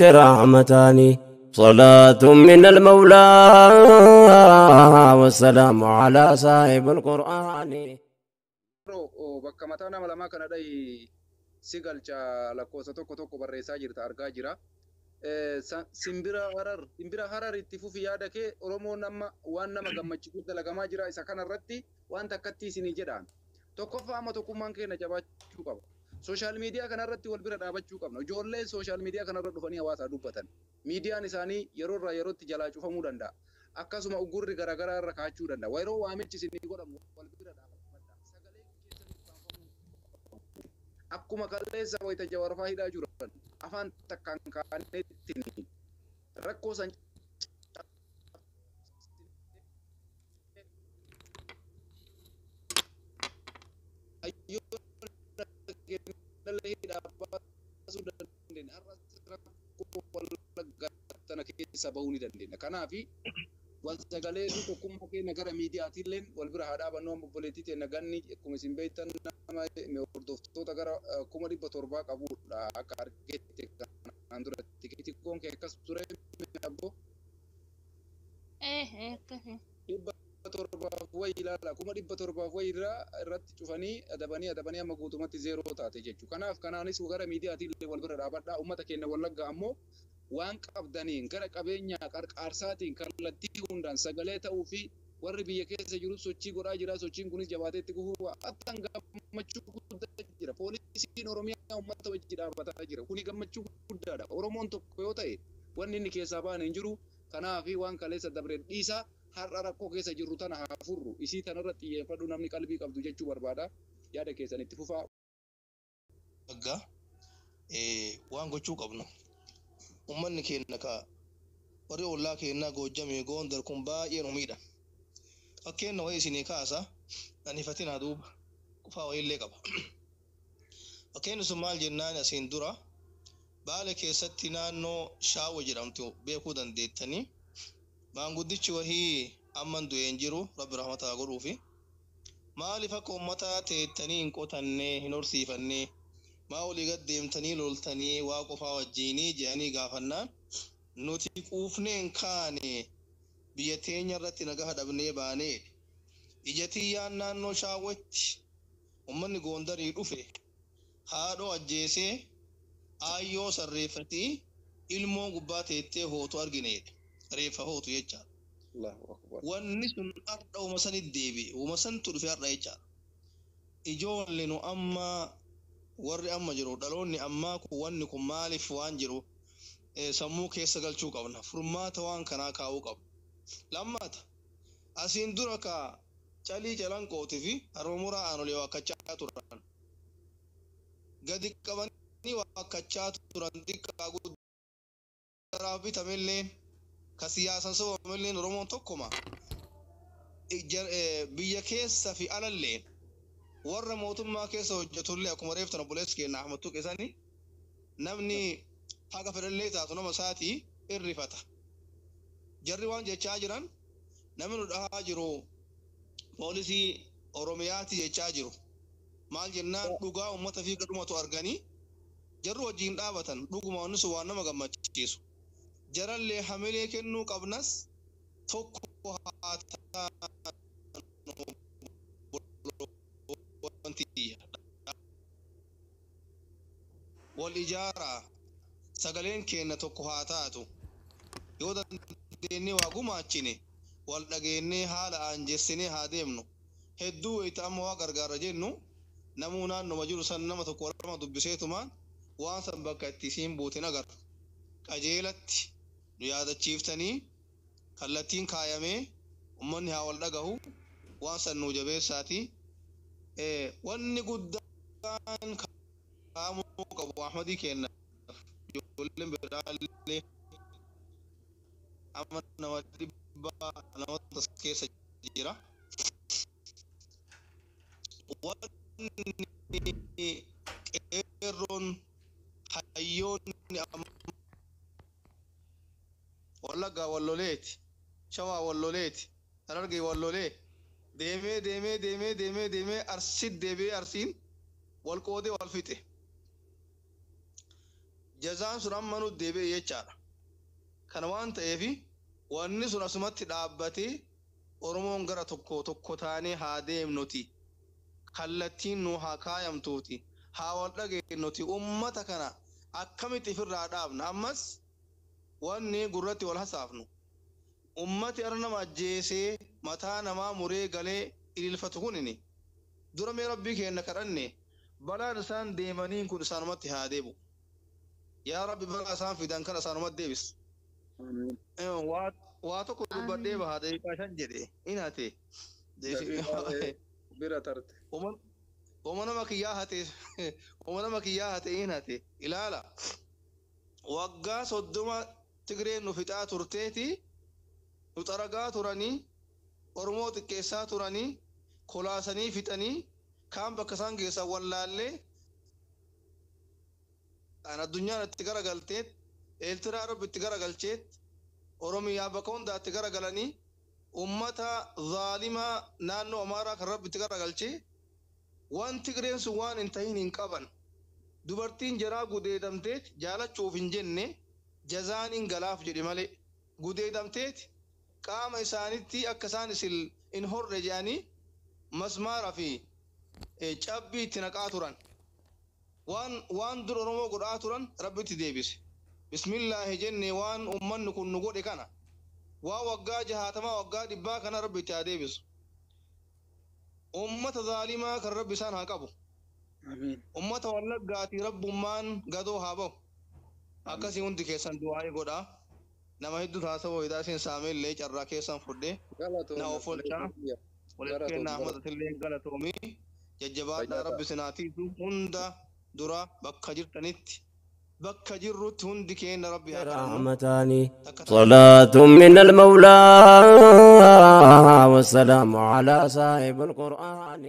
رحمتان صلاة من المولى والسلام على صاحب القرآن. bakka mataa nama lamaa kana dhahi si galcha lakkoofsa tokko tokko barreessaa jirta argaa jira. Simbira harar itti fufi yaada kee Oromoon amma waan nama gammachiisu dalagamaa jira isa kanarratti waan takkatti isinii jedhaan. Tokkoffaa amma tokkummaan keenya jabaachuu qaba. Sooshaal miidiyaa kanarratti wal bira dhaabachuu qabna. Ijoolleen sooshaal miidiyaa kanarra dhufanii hawaasaa dubbatan. Miidiyaan isaanii yeroo irraa yerootti jalaa cufamuu danda'a. Akkasuma ugurri garaagaraa irra kaachuu danda'a. Yeroo waamichi isinii godhamu wal bira dhaabachuu. Sagalee keessatti akkuma kalleessa wayita jawarfaa hidhaa jiran afaan takkaan kaanetti rakkoo san kanaafi wal sagalee tokkummaa keenya gara miidiyaatiin wal bira haa dhaabannoo obboleettii teenya ganni akkuma isin beektan nama hordoftoota gara 1700 qabudha akka argetti kan dura tikitoon kee akkas ture abbo akkasii torbaaf wayi ilaala 1700 wayi irratti cufanii adabanii amma guutumatti zeeroo taate jechuudha. Kanaaf kanaanis gara miidiyaatiin wal bira dhaabadhaa uummata keenya Wallaggaa ammoo waan qabdaniin gara qabeenya qarqaarsaatiin kallattii hundaan sagalee ta'uu fi warri biyya keessa jiru sochii godhaa jira. Sochiin kunis jabaatee itti fufuu attan gammachuu guddaa jira. Poolisiin Oromiyaa uummata wajjin dhaabbataa jira. Kuni gammachuu guddaadha. Oromoon tokko yoo ta'e wanni inni keessaa baane hin jiru. Kanaaf waan kaleessa dabre dhiisaa har'a rakkoo keessa jirru tana haa furru. Isii tanarratti xiyyeeffadhu namni qalbii qabdu jechuu barbaada. Yaada keessan itti fufaa. Waan gochuu qabnu. Uummanni keenya ka warri ollaa keenyaa Goojjamee Gondar kun baay'ee nu miidha. Fakkeenya wayii isinii kaasa anifatina duuba qofaa wayiillee qaba. Fakkeenyi sun maal jennaan asiin dura Baale keessatti naannoo Shaawwa jedhamtu beekuu dandeettanii maanguddichi wahii amman du'een jiru Rabbi rahmataa godhuufi maaliif akka uummataa teettanii hin qotannee hin horsiifannee maa olii gad deemtanii loltanii waa qofaa wajjiinii jedhanii gaafannaan nuti quufneen kaane biyya teenya irratti nagaa dhabnee baanee ijatiyyaan naannoo Shaawwatti uummanni Gondarii dhufe haadhoo ajjeesee ayyoo sarreeffatii ilmoo gubbaa teettee hootu argineedha. Reeffa hootu jechaadha. Wanni sun har'a uuma sanitti deebi'e. Uuma santu dhufe har'a jechaadha. Ijoollee nu amma warri amma jiru dhaloonni ammaa kun wanni kun maaliif waan jiru sammuu keessa galchuu qabna. Furmaata waan kanaa kaa'uu qabna. Lammata asiin dura ka calii calanqootii fi haroomuraa aanolee waakkachaa turan. Gadi qabanii waakkachaa turan xiqqaa guddaa bitamellee ka siyaasan sobamelleen Oromoon tokkuma. Biyya keessa fi alallee warra mootummaa keessa hojjetullee akkuma reeftan obboleessi keenya Ahmad Tuqisanii namni haga fedhallee taatu nama isaatii irrifata. Jarri waan jechaa jiran namni nu dhahaa jiru poolisii Oromiyaati jechaa jiru. Maal jennaan dhugaa uummata fi gadhumatu arganii jarri wajjin dhaabatan dhuguma wanni sun waan nama gammachiisu. Jarallee hamilee kennuu qabnas tokko haa taanu wal ijaaraa sagaleen keenya tokko haa taatu yoo dandeenye waa gumaachine wal dhageennee haala aanjessinee haa deemnu hedduu wayita amma waa gargaara jennu namuu naannoma jiru san nama tokko lama dubbiseetumaan waan san bakka itti isiin buutin agarra qajeelatti nu yaadachiiftanii kallattiin kaayamee ummanni haa wal dhagahu waan san nuu jabeessaati wanni guddaan kaa'amuu qabu Ahmadii kenna ijoolleen biraallee amma nama dhibbaa namoota keessa jira wanni qeerroon hayyoonni Wallaggaa walloleeti Shawaa walloleeti Harargee wallolee deemee arsiin wal qoodee wal fixe jazaan sun amma nu deebi'e jechaadha kana waan ta'eefi wanni sun asumatti dhaabbatee Oromoon gara tokko taanee haa deemnuti kallattiin nu haa kaayamtuuti haa wal dhageennuti ummata kana akkamitti ofirraa dhaabna ammas wanni gurratti wal hasaafnu ummati ara nama ajjeesee mataa namaa muree galee ililfatu kunini dura mee rabbii keenya kadhanne balaan isaan deemaniin kun isaanumatti haa deebu yaa rabbi balaa isaan fidan kana isaanumatti deebis waa tokko dubbadhee bahaa daqiiqaa 5 jedhe inaate bira tarte nama kiyyaa hate inaate ilaala waggaa 30 Tigreen nu fixaa turteeti nu xaragaa turanii Oromoo xiqqeessaa turanii kolaasanii fixanii kaan bakka isaan geessan wallaallee addunyaan itti garagalteet Eertiraa rabbi itti garagalcheet Oromiyaa bakka hundaatti garagalanii ummata zaalimaa naannoo Amaaraa kan rabbi itti garagalchee waan Tigreen sun waan hin tahin hin qaban dubartiin jaraa gudeedamteet jaalachuuf hin jenne jazaan hin galaaf jedhe malee gudeedamteet qaama isaanitti akka isaan isil in horre jedhanii masmaaraa fi cabbii itti naqaa turan waan dur Oromoo godhaa turan rabbitti deebise bismillaahi jenne waan ummanni kun nu godhe kana waa waggaa 60 waggaa 100 kana rabbitti haa deebisu ummata zaalimaa kan rabbi isaan haa qabu amiin ummata wallaggaati rabbummaan gadoo haa bahu akkasii hundi keessan du'aa godhaa nama hedduu taasawoo hidaasin saameellee carraa keessan fudhee na ofolchaa walitti ahmadatillee galatoomii jajjabaadhaa rabbi sinaatiitu hunda dura bakka jirtanitti bakka jirrutti hundi keenya rabbi رحمتاني صلاة من المولى والسلام على صاحب القرآن